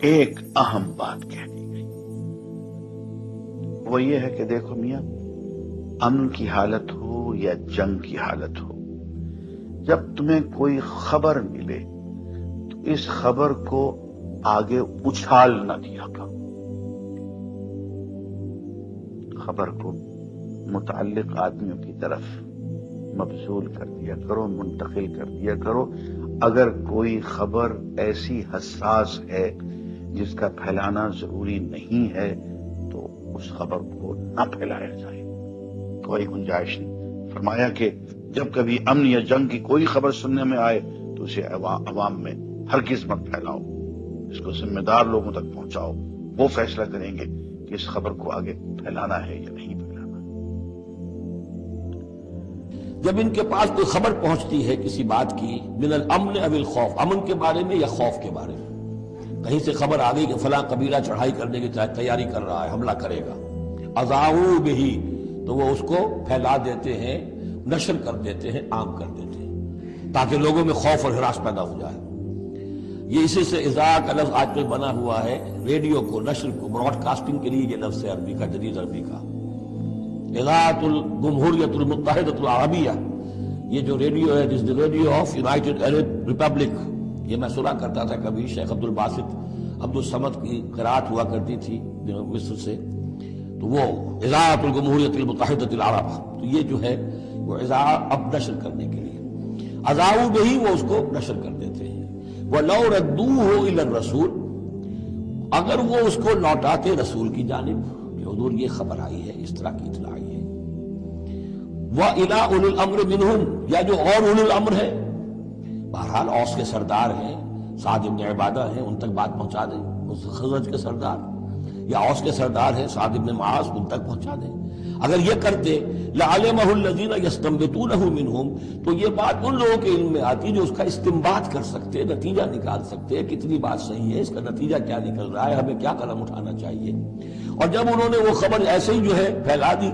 ایک اہم بات کہہ دی گئی، وہ یہ ہے کہ دیکھو میاں، امن کی حالت ہو یا جنگ کی حالت ہو، جب تمہیں کوئی خبر ملے تو اس خبر کو آگے اچھال نہ دیا کرو، خبر کو متعلق آدمیوں کی طرف مبذول کر دیا کرو، منتقل کر دیا کرو۔ اگر کوئی خبر ایسی حساس ہے جس کا پھیلانا ضروری نہیں ہے تو اس خبر کو نہ پھیلایا جائے، کوئی گنجائش نہیں۔ فرمایا کہ جب کبھی امن یا جنگ کی کوئی خبر سننے میں آئے تو اسے عوام میں ہرگز مت پھیلاؤ، اس کو ذمہ دار لوگوں تک پہنچاؤ، وہ فیصلہ کریں گے کہ اس خبر کو آگے پھیلانا ہے یا نہیں پھیلانا۔ جب ان کے پاس کوئی خبر پہنچتی ہے کسی بات کی، من الامن او الخوف، امن کے بارے میں یا خوف کے بارے میں، کہیں سے خبر آ گئی کہ فلاں قبیلہ چڑھائی کرنے کی تیاری کر رہا ہے، حملہ کرے گا، اذاعوا بہ، تو وہ اس کو پھیلا دیتے ہیں، نشر کر دیتے ہیں، عام کر دیتے ہیں، تاکہ لوگوں میں خوف اور ہراس پیدا ہو جائے۔ یہ اسی سے اذاعہ کا لفظ آج کل بنا ہوا ہے، ریڈیو کو، نشر کو، براڈ کاسٹنگ کے لیے یہ لفظ ہے عربی کا، جدید عربی کا، اذاعۃ الجمہوریۃ المتحدہ العربیہ، یہ جو ریڈیو ہے، this radio of United Arab republic, یہ میں سنا کرتا تھا کبھی، شیخ عبد الباسط عبد الصمد کی قرات ہوا کرتی تھی مصر سے، تو وہ اذاعۃ الجمہوریۃ المتحدہ العرب، تو یہ جو ہے وہ اذاعہ اب نشر کرنے کے لیے، اذاعوا بہ، وہ اس کو نشر کر دیتے ہیں۔ وَلَوْ رَدُّوهُ إِلَى الرَّسُولِ، اگر وہ اس کو لوٹاتے رسول کی جانب کہ حضور یہ خبر آئی ہے، اس طرح کی اطلاع آئی ہے، وَإِلَىٰ أُولِي الْأَمْرِ مِنْهُمْ، یا جو اور اولو الامر ہے، بہرحال اوس کے سردار ہیں، سعد بن عبادہ ہیں، ان تک بات پہنچا دیں، اس خزرج کے سردار، یا اوس کے سردار ہیں سعد بن معاذ، ان تک پہنچا دیں۔ اگر یہ کرتے لَعَلِمَهُ الَّذِينَ يَسْتَنبِطُونَهُ مِنْهُمْ، تو یہ بات ان لوگوں کے علم میں آتی جو اس کا استنباط کر سکتے، نتیجہ نکال سکتے، کتنی بات صحیح ہے، اس کا نتیجہ کیا نکل رہا ہے، ہمیں کیا قدم اٹھانا چاہیے۔ اور جب انہوں نے وہ خبر ایسے ہی جو ہے پھیلا دی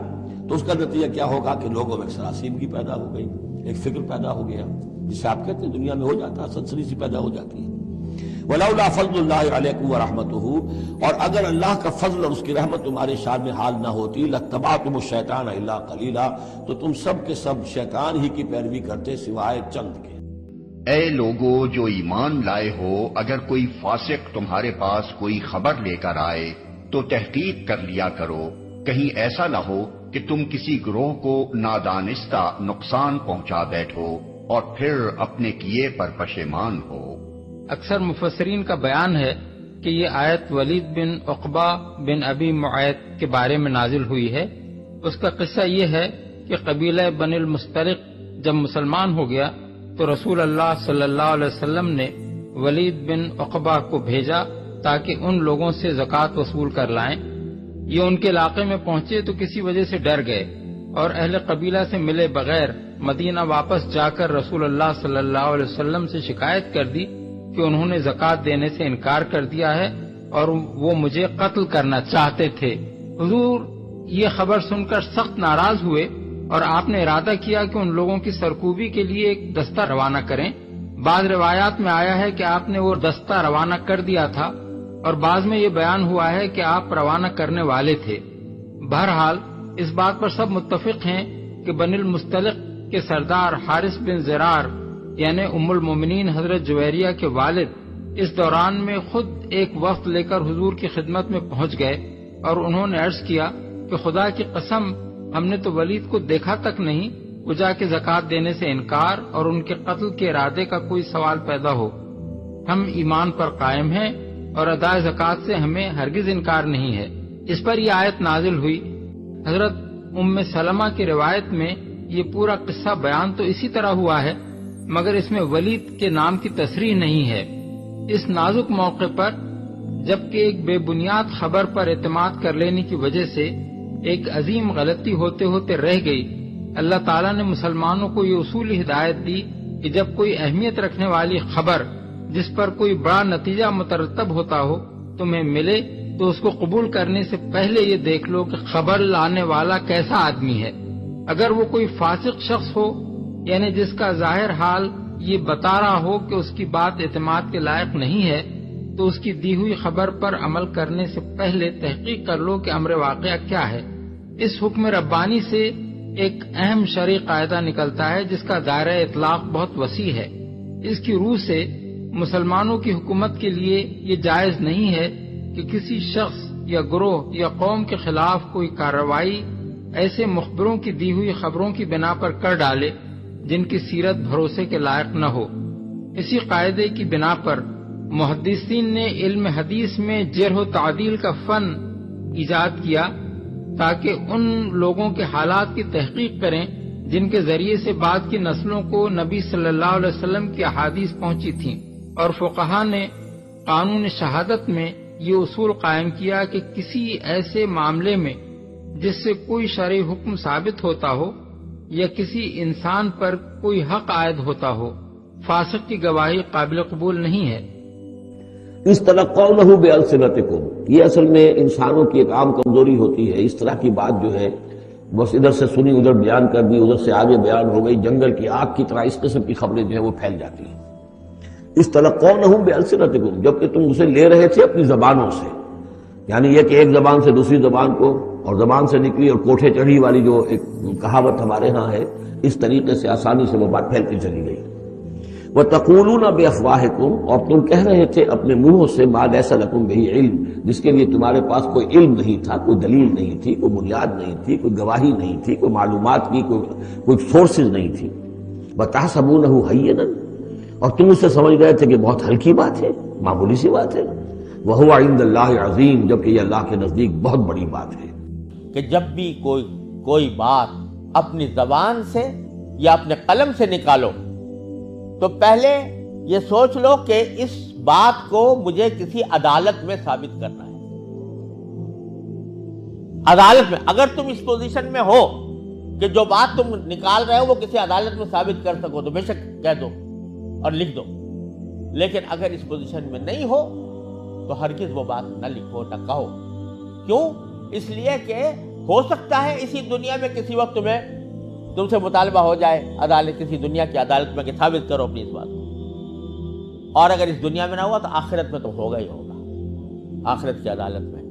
تو اس کا نتیجہ کیا ہوگا کہ لوگوں میں ایک سراسیمگی پیدا ہو گئی، ایک فکر پیدا ہو گیا، جسے آپ کہتے ہیں دنیا میں ہو جاتا ہے، سنسنی سی پیدا ہو جاتی ہے۔ وَلَوْلَا فَضْلُ اللَّهِ عَلَيْكُمْ وَرَحْمَتُهُ، اور اگر اللہ کا فضل اور اس کی رحمت تمہارے شان میں حال نہ ہوتی، لَاتَّبَعْتُمُ الشَّيْطَانَ إِلَّا قَلِيلًا، تو تم سب کے سب شیطان ہی کی پیروی کرتے سوائے چند کے۔ اے لوگو جو ایمان لائے ہو، اگر کوئی فاسق تمہارے پاس کوئی خبر لے کر آئے تو تحقیق کر لیا کرو، کہیں ایسا نہ ہو کہ تم کسی گروہ کو نادانستہ نقصان پہنچا بیٹھو اور پھر اپنے کیے پر پشیمان ہو۔ اکثر مفسرین کا بیان ہے کہ یہ آیت ولید بن عقبہ بن ابی معیط کے بارے میں نازل ہوئی ہے۔ اس کا قصہ یہ ہے کہ قبیلہ بنی المستلق جب مسلمان ہو گیا تو رسول اللہ صلی اللہ علیہ وسلم نے ولید بن عقبہ کو بھیجا تاکہ ان لوگوں سے زکوٰۃ وصول کر لائیں۔ یہ ان کے علاقے میں پہنچے تو کسی وجہ سے ڈر گئے اور اہل قبیلہ سے ملے بغیر مدینہ واپس جا کر رسول اللہ صلی اللہ علیہ وسلم سے شکایت کر دی کہ انہوں نے زکوٰۃ دینے سے انکار کر دیا ہے اور وہ مجھے قتل کرنا چاہتے تھے۔ حضور یہ خبر سن کر سخت ناراض ہوئے اور آپ نے ارادہ کیا کہ ان لوگوں کی سرکوبی کے لیے ایک دستہ روانہ کریں۔ بعض روایات میں آیا ہے کہ آپ نے وہ دستہ روانہ کر دیا تھا اور بعض میں یہ بیان ہوا ہے کہ آپ روانہ کرنے والے تھے۔ بہرحال اس بات پر سب متفق ہیں کہ بنی المستلق کے سردار حارث بن زرار یعنی ام المومنین حضرت جویریہ کے والد اس دوران میں خود ایک وفد لے کر حضور کی خدمت میں پہنچ گئے اور انہوں نے عرض کیا کہ خدا کی قسم ہم نے تو ولید کو دیکھا تک نہیں، وجہ کے زکوٰۃ دینے سے انکار اور ان کے قتل کے ارادے کا کوئی سوال پیدا ہو۔ ہم ایمان پر قائم ہیں اور ادائے زکوٰۃ سے ہمیں ہرگز انکار نہیں ہے۔ اس پر یہ آیت نازل ہوئی۔ حضرت ام سلمہ کی روایت میں یہ پورا قصہ بیان تو اسی طرح ہوا ہے مگر اس میں ولید کے نام کی تصریح نہیں ہے۔ اس نازک موقع پر جبکہ ایک بے بنیاد خبر پر اعتماد کر لینے کی وجہ سے ایک عظیم غلطی ہوتے ہوتے رہ گئی، اللہ تعالیٰ نے مسلمانوں کو یہ اصولی ہدایت دی کہ جب کوئی اہمیت رکھنے والی خبر جس پر کوئی بڑا نتیجہ مترتب ہوتا ہو تمہیں ملے تو اس کو قبول کرنے سے پہلے یہ دیکھ لو کہ خبر لانے والا کیسا آدمی ہے۔ اگر وہ کوئی فاسق شخص ہو یعنی جس کا ظاہر حال یہ بتا رہا ہو کہ اس کی بات اعتماد کے لائق نہیں ہے تو اس کی دی ہوئی خبر پر عمل کرنے سے پہلے تحقیق کر لو کہ امر واقعہ کیا ہے۔ اس حکم ربانی سے ایک اہم شرعی قاعدہ نکلتا ہے جس کا دائرہ اطلاق بہت وسیع ہے۔ اس کی روح سے مسلمانوں کی حکومت کے لیے یہ جائز نہیں ہے کہ کسی شخص یا گروہ یا قوم کے خلاف کوئی کارروائی ایسے مخبروں کی دی ہوئی خبروں کی بنا پر کر ڈالے جن کی سیرت بھروسے کے لائق نہ ہو۔ اسی قاعدے کی بنا پر محدثین نے علم حدیث میں جرح و تعدیل کا فن ایجاد کیا تاکہ ان لوگوں کے حالات کی تحقیق کریں جن کے ذریعے سے بعد کی نسلوں کو نبی صلی اللہ علیہ وسلم کی احادیث پہنچی تھیں، اور فقہا نے قانون شہادت میں یہ اصول قائم کیا کہ کسی ایسے معاملے میں جس سے کوئی شرعی حکم ثابت ہوتا ہو یا کسی انسان پر کوئی حق عائد ہوتا ہو، فاسق کی گواہی قابل قبول نہیں ہے۔ اس طرح قولہ بألسنتکم، یہ اصل میں انسانوں کی ایک عام کمزوری ہوتی ہے۔ اس طرح کی بات جو ہے بس ادھر سے سنی ادھر بیان کر دی، ادھر سے آگے بیان ہو گئی، جنگل کی آگ کی طرح اس قسم کی خبریں جو ہیں وہ پھیل جاتی ہیں۔ اس طرح قولہ بألسنتکم، جبکہ تم اسے لے رہے تھے اپنی زبانوں سے، یعنی یہ کہ ایک زبان سے دوسری زبان کو، اور زبان سے نکلی اور کوٹھے چڑھی والی جو ایک کہاوت ہمارے ہاں ہے، اس طریقے سے آسانی سے وہ بات پھیلتی چلی گئی۔ وَتَقُولُونَ بِأَفْوَاهِكُمْ، اور تم کہہ رہے تھے اپنے منہوں سے مَا لَيْسَ لَكُمْ بِهِ علم، جس کے لیے تمہارے پاس کوئی علم نہیں تھا، کوئی دلیل نہیں تھی، کوئی بنیاد نہیں تھی، کوئی گواہی نہیں تھی، کوئی معلومات کی کوئی سورسز نہیں تھی۔ وَتَحْسَبُونَهُ هَيِّنًا، اور تم اسے سمجھ گئے تھے کہ بہت ہلکی بات ہے، معمولی سی بات ہے۔ وَهُوَ عِندَ اللَّهِ عَظِيمٌ، جبکہ یہ اللہ کے نزدیک بہت بڑی بات ہے۔ کہ جب بھی کوئی بات اپنی زبان سے یا اپنے قلم سے نکالو تو پہلے یہ سوچ لو کہ اس بات کو مجھے کسی عدالت میں ثابت کرنا ہے۔ عدالت میں اگر تم اس پوزیشن میں ہو کہ جو بات تم نکال رہے ہو وہ کسی عدالت میں ثابت کر سکو تو بے شک کہہ دو اور لکھ دو، لیکن اگر اس پوزیشن میں نہیں ہو تو ہرگز وہ بات نہ لکھو نہ کہو۔ کیوں؟ اس لیے کہ ہو سکتا ہے اسی دنیا میں کسی وقت تم سے مطالبہ ہو جائے عدالت، کسی دنیا کی عدالت میں کہ ثابت کرو اپنی اس بات کو، اور اگر اس دنیا میں نہ ہوا تو آخرت میں تو ہوگا ہی ہوگا۔ آخرت کی عدالت میں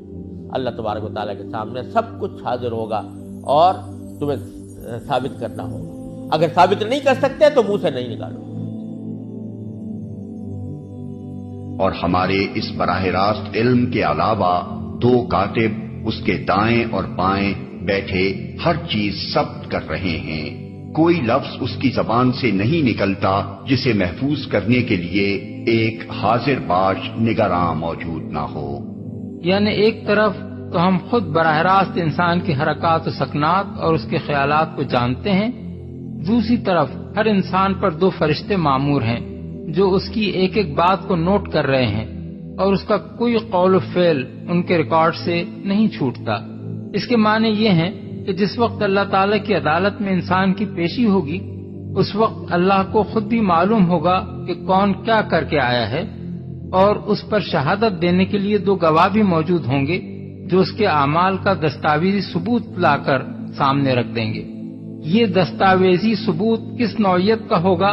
اللہ تبارک و تعالیٰ کے سامنے سب کچھ حاضر ہوگا اور تمہیں ثابت کرنا ہوگا۔ اگر ثابت نہیں کر سکتے تو منہ سے نہیں نکالو۔ اور ہمارے اس براہ راست علم کے علاوہ 2 کاتب اس کے دائیں اور بائیں بیٹھے ہر چیز ثبت کر رہے ہیں، کوئی لفظ اس کی زبان سے نہیں نکلتا جسے محفوظ کرنے کے لیے ایک حاضر باش نگراں موجود نہ ہو۔ یعنی ایک طرف تو ہم خود براہ راست انسان کی حرکات و سکنات اور اس کے خیالات کو جانتے ہیں، دوسری طرف ہر انسان پر 2 فرشتے مامور ہیں جو اس کی ایک ایک بات کو نوٹ کر رہے ہیں، اور اس کا کوئی قول و فعل ان کے ریکارڈ سے نہیں چھوٹتا۔ اس کے معنی یہ ہیں کہ جس وقت اللہ تعالیٰ کی عدالت میں انسان کی پیشی ہوگی اس وقت اللہ کو خود بھی معلوم ہوگا کہ کون کیا کر کے آیا ہے، اور اس پر شہادت دینے کے لیے 2 گواہ بھی موجود ہوں گے جو اس کے اعمال کا دستاویزی ثبوت لا کر سامنے رکھ دیں گے۔ یہ دستاویزی ثبوت کس نوعیت کا ہوگا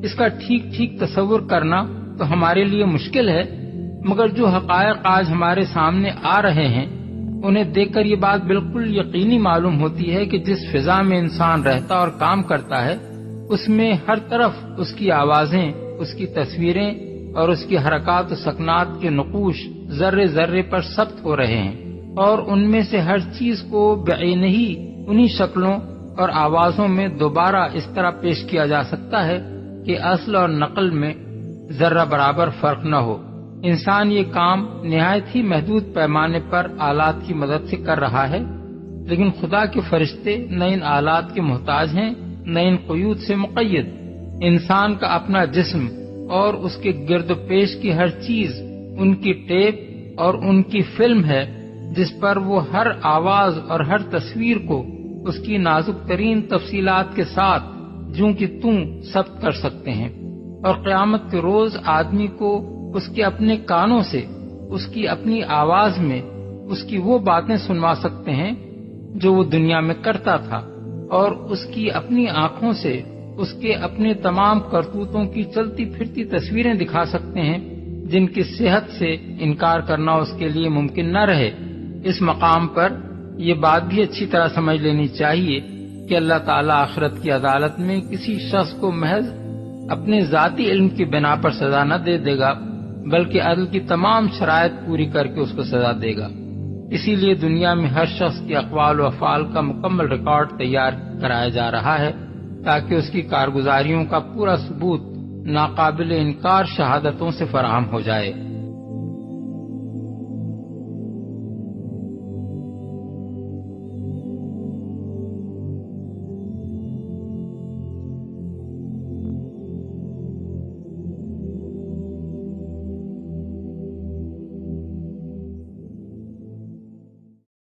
اس کا ٹھیک تصور کرنا تو ہمارے لیے مشکل ہے، مگر جو حقائق آج ہمارے سامنے آ رہے ہیں انہیں دیکھ کر یہ بات بالکل یقینی معلوم ہوتی ہے کہ جس فضا میں انسان رہتا اور کام کرتا ہے اس میں ہر طرف اس کی آوازیں، اس کی تصویریں اور اس کی حرکات و سکنات کے نقوش ذرے ذرے پر ثبت ہو رہے ہیں، اور ان میں سے ہر چیز کو بعینہ ہی انہی شکلوں اور آوازوں میں دوبارہ اس طرح پیش کیا جا سکتا ہے کہ اصل اور نقل میں ذرہ برابر فرق نہ ہو۔ انسان یہ کام نہایت ہی محدود پیمانے پر آلات کی مدد سے کر رہا ہے، لیکن خدا کے فرشتے نہ ان آلات کے محتاج ہیں نہ ان قیود سے مقید۔ انسان کا اپنا جسم اور اس کے گرد و پیش کی ہر چیز ان کی ٹیپ اور ان کی فلم ہے جس پر وہ ہر آواز اور ہر تصویر کو اس کی نازک ترین تفصیلات کے ساتھ جوں کی توں ثبت کر سکتے ہیں، اور قیامت کے روز آدمی کو اس کے اپنے کانوں سے اس کی اپنی آواز میں اس کی وہ باتیں سنوا سکتے ہیں جو وہ دنیا میں کرتا تھا، اور اس کی اپنی آنکھوں سے اس کے اپنے تمام کرتوتوں کی چلتی پھرتی تصویریں دکھا سکتے ہیں جن کی صحت سے انکار کرنا اس کے لیے ممکن نہ رہے، اس مقام پر یہ بات بھی اچھی طرح سمجھ لینی چاہیے کہ اللہ تعالیٰ آخرت کی عدالت میں کسی شخص کو محض اپنے ذاتی علم کی بنا پر سزا نہ دے گا، بلکہ عدل کی تمام شرائط پوری کر کے اس کو سزا دے گا۔ اسی لیے دنیا میں ہر شخص کے اقوال و افعال کا مکمل ریکارڈ تیار کرایا جا رہا ہے تاکہ اس کی کارگزاریوں کا پورا ثبوت ناقابل انکار شہادتوں سے فراہم ہو جائے۔